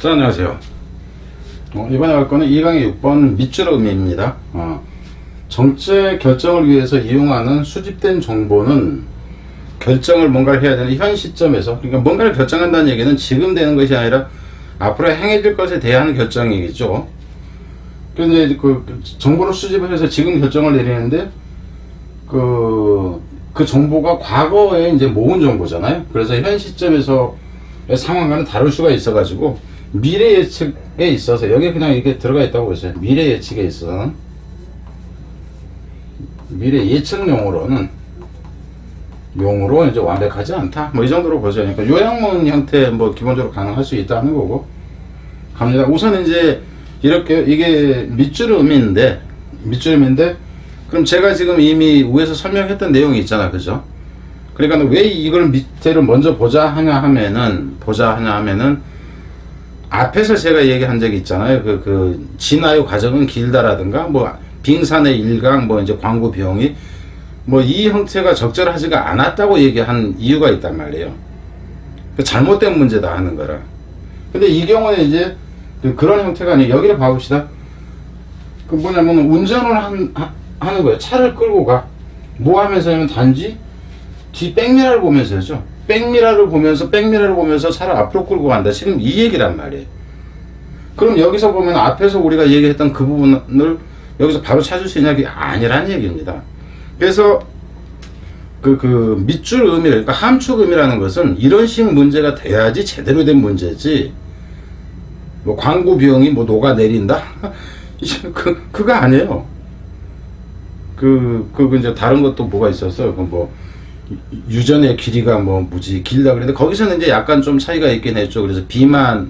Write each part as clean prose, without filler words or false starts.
자, 안녕하세요. 이번에 할 거는 2강의 6번 밑줄 의미입니다. 정책 결정을 위해서 이용하는 수집된 정보는 결정을 뭔가를 해야 되는 현 시점에서, 그러니까 뭔가를 결정한다는 얘기는 지금 되는 것이 아니라 앞으로 행해질 것에 대한 결정이겠죠. 그런데 그 정보를 수집을 해서 지금 결정을 내리는데 그 정보가 과거에 이제 모은 정보잖아요. 그래서 현 시점에서의 상황과는 다를 수가 있어가지고 미래 예측에 있어서 여기 그냥 이렇게 들어가 있다고 보세요. 미래 예측에 있어서는 미래 예측 용어로 이제 완벽하지 않다. 뭐 이 정도로 보죠. 그러니까 요약문 형태 뭐 기본적으로 가능할 수 있다는 거고 갑니다. 우선 이제 이렇게 이게 밑줄 의미인데 그럼 제가 지금 이미 위에서 설명했던 내용이 있잖아, 그죠? 그러니까 왜 이걸 밑에를 먼저 보자 하냐 하면은 앞에서 제가 얘기한 적이 있잖아요. 진화의 과정은 길다라든가 뭐 빙산의 일강 뭐 이제 광고 비용이 뭐 이 형태가 적절하지가 않았다고 얘기한 이유가 있단 말이에요. 잘못된 문제다 하는 거라. 근데 이 경우에 이제 그런 형태가 아니에요. 여기를 봐봅시다. 뭐냐면 운전을 하는 거예요. 차를 끌고 가. 뭐 하면서 하면 단지 뒤 백미러를 보면서죠. 백미러를 보면서 차를 앞으로 끌고 간다. 지금 이 얘기란 말이에요. 그럼 여기서 보면 앞에서 우리가 얘기했던 그 부분을 여기서 바로 찾을 수 있냐? 게 아니란 얘기입니다. 그래서 밑줄 의미, 그러니까 함축 의미라는 것은 이런 식 문제가 돼야지 제대로 된 문제지. 뭐 광고 비용이 뭐 녹아내린다? 그거 아니에요. 이제 다른 것도 뭐가 있어서 뭐 유전의 길이가 뭐 무지 길다 그랬는데 거기서는 이제 약간 좀 차이가 있긴 했죠. 그래서 비만을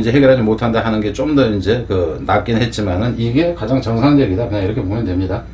이제 해결하지 못한다 하는 게 좀 더 이제 낫긴 했지만은 이게 가장 정상적이다. 그냥 이렇게 보면 됩니다.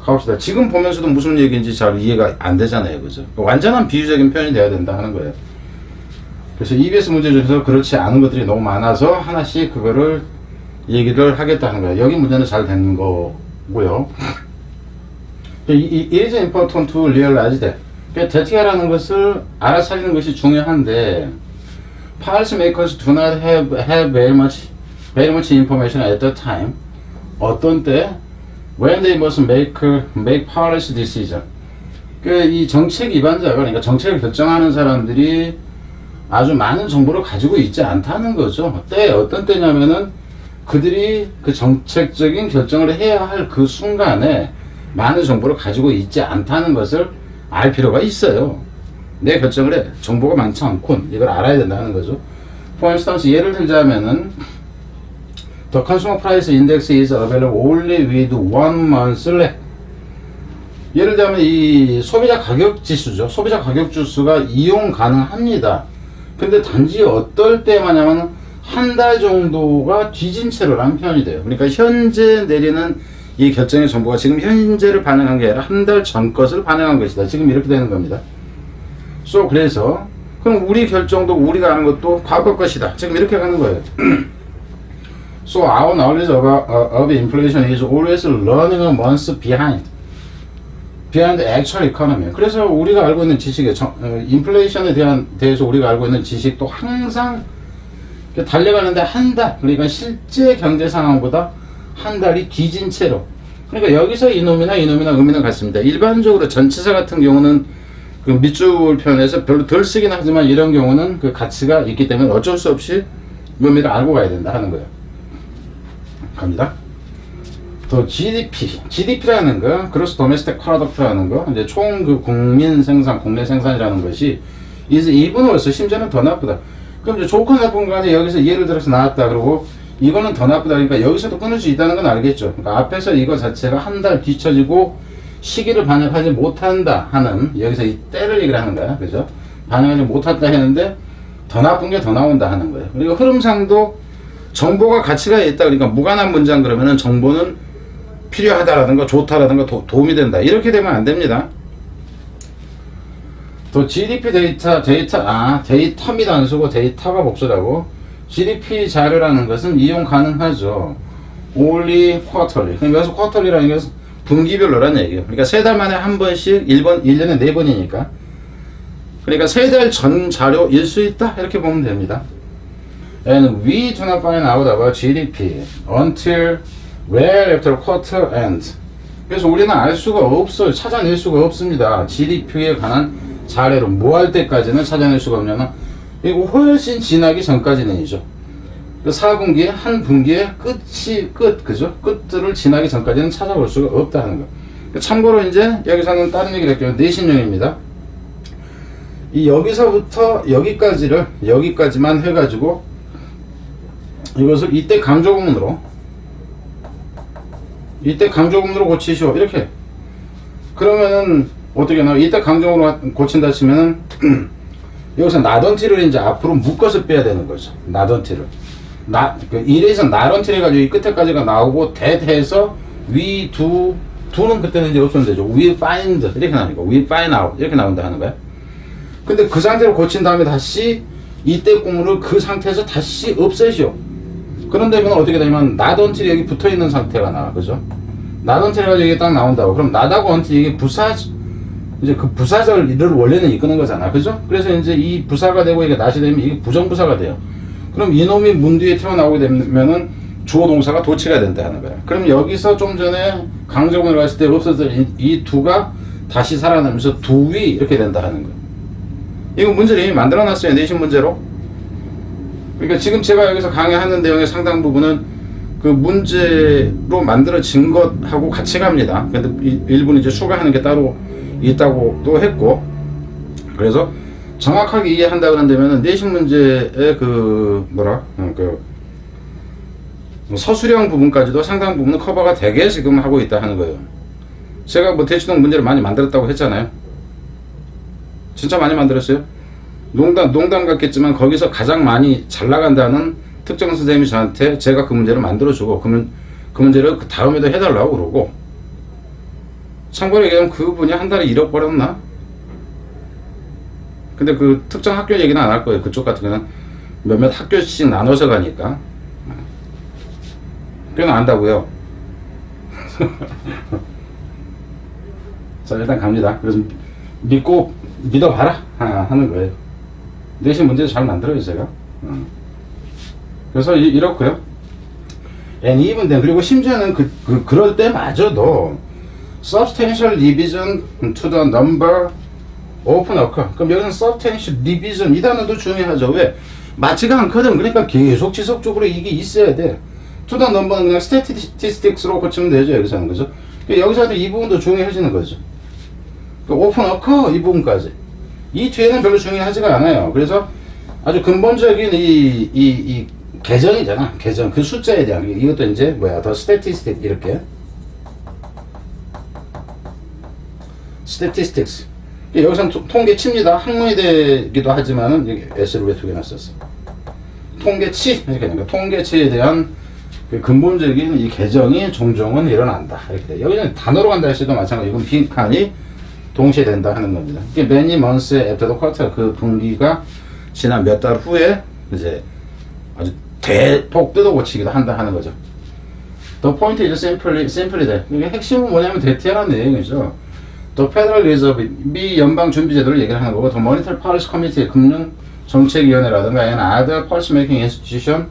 가봅시다. 지금 보면서도 무슨 얘기인지 잘 이해가 안 되잖아요, 그죠? 완전한 비유적인 표현이 돼야 된다 하는 거예요. 그래서 EBS 문제 중에서 그렇지 않은 것들이 너무 많아서 하나씩 그거를 얘기를 하겠다는 거예요. 여기 문제는 잘 된 거고요. It is important to realize that. 데이터라는 것을 알아차리는 것이 중요한데 policy makers do not have very much information at the time. 어떤 때 when they must make policy decision. 이 정책 위반자가, 그러니까 정책을 결정하는 사람들이 아주 많은 정보를 가지고 있지 않다는 거죠. 어떤 때냐면은 그들이 그 정책적인 결정을 해야 할 그 순간에 많은 정보를 가지고 있지 않다는 것을 알 필요가 있어요. 내 결정을 해. 정보가 많지 않군. 이걸 알아야 된다는 거죠. For instance, 예를 들자면은 The consumer price index is available only with 1 month's lag. 예를 들자면 이 소비자 가격 지수죠. 소비자 가격 지수가 이용 가능합니다. 근데 단지 어떨 때만냐면 한 달 정도가 뒤진 채로라는 표현이 돼요. 그러니까 현재 내리는 이 결정의 정보가 지금 현재를 반영한 게 아니라 한 달 전 것을 반영한 것이다. 지금 이렇게 되는 겁니다. 그래서 그럼 우리 결정도 우리가 아는 것도 과거 것이다. 지금 이렇게 가는 거예요. So our knowledge of inflation is always running a month behind the actual economy. 그래서 우리가 알고 있는 지식에 인플레이션에 대해서 우리가 알고 있는 지식도 항상 달려가는데 한 달, 그러니까 실제 경제 상황보다 한 달이 뒤진 채로. 그러니까 여기서 이놈이나 의미는 같습니다. 일반적으로 전치사 같은 경우는 그 밑줄 표현에서 별로 덜 쓰긴 하지만 이런 경우는 그 가치가 있기 때문에 어쩔 수 없이 의미를 알고 가야 된다 하는 거예요. 갑니다. 또 GDP라는 거, Gross Domestic Product라는 거, 이제 총 국민 생산, 국내 생산이라는 것이 is even worse, 심지어는 더 나쁘다. 그럼 이제 좋고 나쁜 간에 여기서 예를 들어서 나왔다 그러고 이거는 더 나쁘다. 그러니까 여기서도 끊을 수 있다는 건 알겠죠. 그러니까 앞에서 이거 자체가 한 달 뒤처지고 시기를 반영하지 못한다 하는, 여기서 이 때를 얘기를 하는 거야. 그죠? 반영하지 못한다 했는데 더 나쁜 게 더 나온다 하는 거예요. 그리고 흐름상도 정보가 가치가 있다. 그러니까 무관한 문장 그러면은 정보는 필요하다라든가 좋다라든가 도움이 된다. 이렇게 되면 안 됩니다. 또 GDP 데이터입니다. 안 쓰고 데이터가 복수라고. GDP 자료라는 것은 이용 가능하죠. only quarterly. 그럼 여기서 quarterly라는 것은 분기별로라는 얘기예요. 그러니까 3달 만에 한 번씩 1년에 4번이니까. 그러니까 3달 전 자료일 수 있다. 이렇게 보면 됩니다. And we do not find out about GDP until well after quarter end. 그래서 우리는 알 수가 없어요. 찾아낼 수가 없습니다. GDP에 관한 사례로 뭐 할 때까지는 찾아낼 수가 없냐면 이거 훨씬 지나기 전까지는이죠. 4분기에 한 분기의 그죠? 끝들을 지나기 전까지는 찾아볼 수가 없다는 거. 참고로 이제 여기서는 다른 얘기를 할게요. 내신용입니다. 이 여기서부터 여기까지만 해가지고 이것을 이때 강조구문으로 고치시오. 이렇게. 그러면은 어떻게 나와? 이때 강조구문으로 고친다 치면은 여기서 나던티를 이제 앞으로 묶어서 빼야 되는 거죠. 나던티를. 이래서 나던티 해가지고 이 끝에까지가 나오고 대해서 we do do는 그때는 이제 없으면 되죠. we find 이렇게 나오니까 we find out 이렇게 나온다 하는 거야. 근데 그 상태로 고친 다음에 다시 이때 구문을 그 상태에서 다시 없애시오. 그런 데면 어떻게 되냐면 not until 여기 붙어 있는 상태가 나와. 그죠? not until 가지고 이게 딱 나온다고. 그럼 not하고 until 이게 이제 그 부사절을 원래는 이끄는 거잖아. 그죠? 그래서 이제 이 부사가 되고 이게 not이 되면 이게 부정부사가 돼요. 그럼 이놈이 문 뒤에 튀어나오게 되면은 주어 동사가 도치가 된다 하는 거야. 그럼 여기서 좀 전에 강조문을 갔을 때 없었던 이 두가 다시 살아나면서 두위 이렇게 된다 하는 거야. 이거 문제를 이미 만들어 놨어요. 내신 문제로. 그러니까 지금 제가 여기서 강의하는 내용의 상당 부분은 그 문제로 만들어진 것하고 같이 갑니다. 근데 일부는 이제 추가하는 게 따로 있다고도 했고, 그래서 정확하게 이해한다 그런다면 내신 문제의 그 서술형 부분까지도 상당 부분은 커버가 되게 지금 하고 있다 하는 거예요. 제가 뭐 대치동 문제를 많이 만들었다고 했잖아요. 진짜 많이 만들었어요. 농담 같겠지만 거기서 가장 많이 잘 나간다는 특정 선생님이 저한테 제가 그 문제를 만들어주고 그 문제를 그 다음에도 해달라고 그러고, 참고로 얘기하면 그분이 한 달에 1억 벌었나? 근데 그 특정 학교 얘기는 안 할 거예요. 그쪽 같은 경우는 몇몇 학교씩 나눠서 가니까 꽤나 안다고요. 자, 일단 갑니다. 그래서 믿어봐라 하는 거예요. 내신 문제도 잘 만들어요 제가. 그래서 이렇고요. and even then, 그리고 심지어는 그럴 때마저도 substantial revision to the number open occur. 그럼 여기는 substantial revision 이 단어도 중요하죠. 왜? 맞지가 않거든. 그러니까 계속 지속적으로 이게 있어야 돼. to the number는 그냥 statistics로 고치면 되죠. 여기서는. 그죠? 여기서도 이 부분도 중요해지는 거죠. open occur 이 부분까지. 이 뒤에는 별로 중요하지가 않아요. 그래서 아주 근본적인 이 계정이잖아. 계정. 그 숫자에 대한 이것도 이제 더 statistic 이렇게. statistics. 여기서는 통계치입니다. 학문이 되기도 하지만은 여기 S를 왜 두 개나 썼어? 통계치 이렇게 되니까 통계치에 대한 그 근본적인 이 계정이 종종은 일어난다. 이렇게 돼. 여기는 단어로 간다 했어도 마찬가지. 이건 빈칸이 동시에 된다 하는 겁니다. 이게 many months after the quarter, 그 분기가 지난 몇 달 후에 이제 아주 대폭 뜯어 고치기도 한다 하는 거죠. The point is simply that. 이게 핵심은 뭐냐면 대티하는 내용이죠. The Federal Reserve, 미 연방준비제도를 얘기를 하는 거고, The Monetary Policy Committee, 금융정책위원회라든가 and other policymaking institution,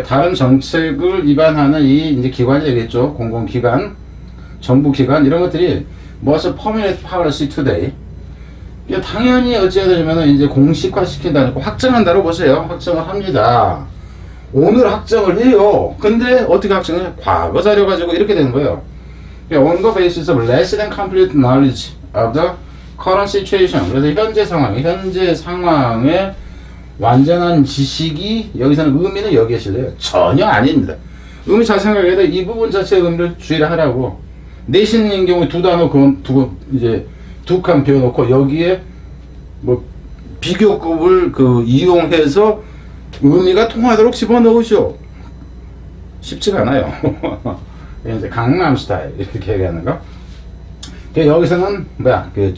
다른 정책을 위반하는 이 이제 기관이 되겠죠. 공공기관, 정부기관 이런 것들이 must formulate policy today. 당연히 어찌해야 되냐면 이제 공식화 시킨다니까 확정한다고 보세요. 확정을 합니다. 오늘 확정을 해요. 근데 어떻게 확정해요? 과거 자료 가지고 이렇게 되는 거예요. On the basis of less than complete knowledge of the current situation. 그래서 현재 상황의 완전한 지식이, 여기서는 의미는 여기에 실려요. 전혀 아닙니다. 의미 잘 생각해야 돼. 이 부분 자체의 의미를 주의를 하라고. 내신인 경우에 두 단어 두 칸 비워놓고 여기에 뭐 비교급을 이용해서 의미가 통하도록 집어넣으시오. 쉽지가 않아요. 이제 강남 스타일 이렇게 얘기하는 거. 여기서는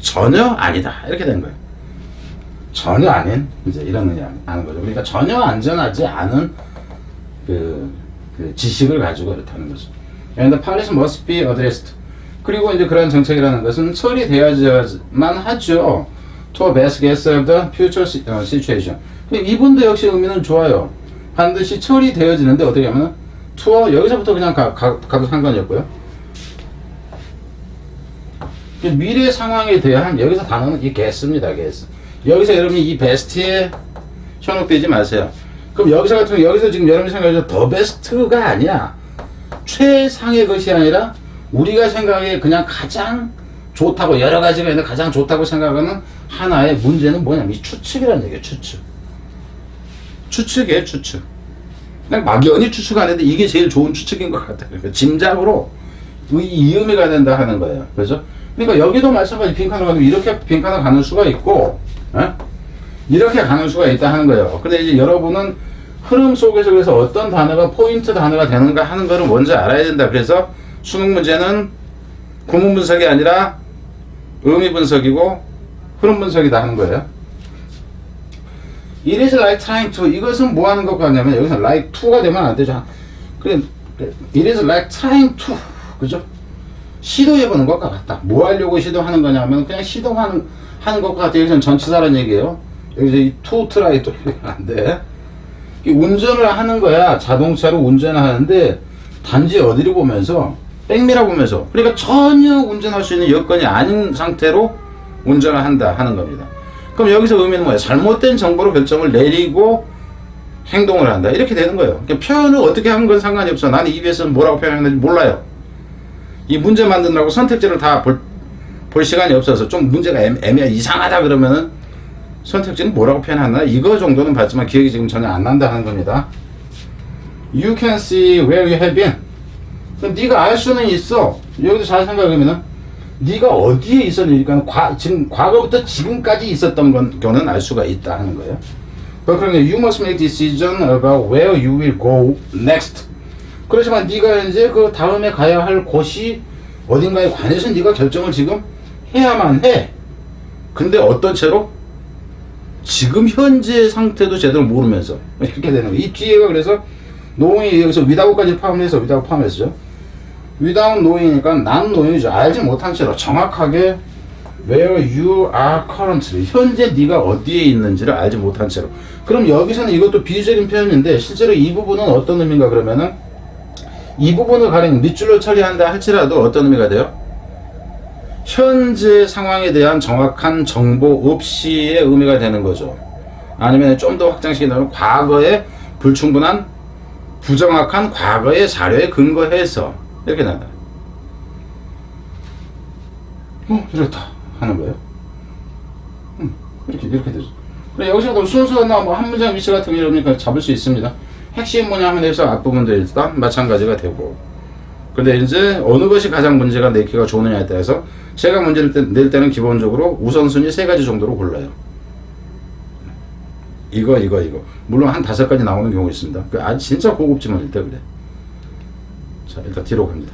전혀 아니다 이렇게 된 거예요. 전혀 아닌 이제 이런 의미 하는 거죠. 그러니까 전혀 안전하지 않은 그 지식을 가지고 이렇다는 거죠. And the policy must be addressed. 그리고 이제 그런 정책이라는 것은 처리되어야만 하죠. To best guess of the future situation. 이분도 역시 의미는 좋아요. 반드시 처리되어지는데 어떻게 하면은 투어 여기서부터 그냥 가도 상관이 없고요. 미래 상황에 대한 여기서 단어는 이 guess입니다. guess. 여기서 여러분이 이 best에 현혹되지 마세요. 그럼 여기서 같은 경우 여기서 지금 여러분이 생각하죠 더 베스트가 아니야. 최상의 것이 아니라 우리가 생각해 그냥 가장 좋다고 여러 가지가 있는데 가장 좋다고 생각하는 하나의 문제는 뭐냐면 이 추측이라는 얘기예요. 추측이에요. 추측. 그냥 막연히 추측하는데 이게 제일 좋은 추측인 것 같아요. 그러니까 짐작으로 이 의미가 된다 하는 거예요. 그죠? 그러니까 여기도 마찬가지 빈칸으로 가면 이렇게 빈칸으로 가는 수가 있고 이렇게 가는 수가 있다 하는 거예요. 근데 이제 여러분은 흐름 속에서 그래서 어떤 단어가 포인트 단어가 되는가 하는 거를 먼저 알아야 된다. 그래서 수능 문제는 구문 분석이 아니라 의미 분석이고 흐름 분석이다 하는 거예요. It is like trying to 이것은 뭐 하는 것 같냐면 여기서 like to가 되면 안 되죠. 그래 it is like trying to 그죠? 시도해보는 것과 같다. 뭐 하려고 시도하는 거냐면 그냥 시도하는 것과 같아. 여기서는 전치사라는 얘기예요. 여기서 이 to try 또 안 돼. 운전을 하는 거야. 자동차로 운전을 하는데 단지 어디를 보면서 백미러 보면서 그러니까 전혀 운전할 수 있는 여건이 아닌 상태로 운전을 한다 하는 겁니다. 그럼 여기서 의미는 뭐예요? 잘못된 정보로 결정을 내리고 행동을 한다. 이렇게 되는 거예요. 그러니까 표현을 어떻게 하는 건 상관이 없어. 나는 EBS는 뭐라고 표현하는지 몰라요. 이 문제 만드느라고 선택지를 다 볼 시간이 없어서 좀 문제가 이상하다 그러면은 선택지는 뭐라고 표현하나? 이거 정도는 봤지만 기억이 지금 전혀 안 난다 하는 겁니다. You can see where you have been. 그럼 네가 알 수는 있어. 여기서 잘 생각하면은 네가 어디에 있었느니까 지금 과거부터 지금까지 있었던 거는 알 수가 있다 하는 거예요. 그러니까 you must make decision about where you will go next. 그렇지만 네가 이제 그 다음에 가야 할 곳이 어딘가에 관해서 네가 결정을 지금 해야만 해. 근데 어떤 채로? 지금 현재 상태도 제대로 모르면서 이렇게 되는 거예요. 이 뒤에가 그래서 knowing이 여기서 without까지 포함해서 without 포함했죠. without knowing이니까 not knowing이죠. 알지 못한 채로 정확하게 where you are currently 현재 네가 어디에 있는지를 알지 못한 채로. 그럼 여기서는 이것도 비유적인 표현인데 실제로 이 부분은 어떤 의미인가 그러면은 이 부분을 가령 밑줄로 처리한다 할지라도 어떤 의미가 돼요? 현재 상황에 대한 정확한 정보 없이의 의미가 되는 거죠. 아니면 좀 더 확장시킨다면 과거에 불충분한 부정확한 과거의 자료에 근거해서 이렇게 나온다. 이렇다 하는 거예요. 이렇게 되죠. 여기서 순서나 뭐 한 문장 위치 같은 게 여러분이 잡을 수 있습니다. 핵심 뭐냐 하면 여기서 앞부분도 일단 마찬가지가 되고. 근데 이제 어느 것이 가장 문제가 내기가 좋으냐에 따라서 제가 문제를 낼 때는 기본적으로 우선순위 3가지 정도로 골라요. 이거. 물론 한 5가지 나오는 경우가 있습니다. 진짜 고급지만 일단 그래. 자, 일단 뒤로 갑니다.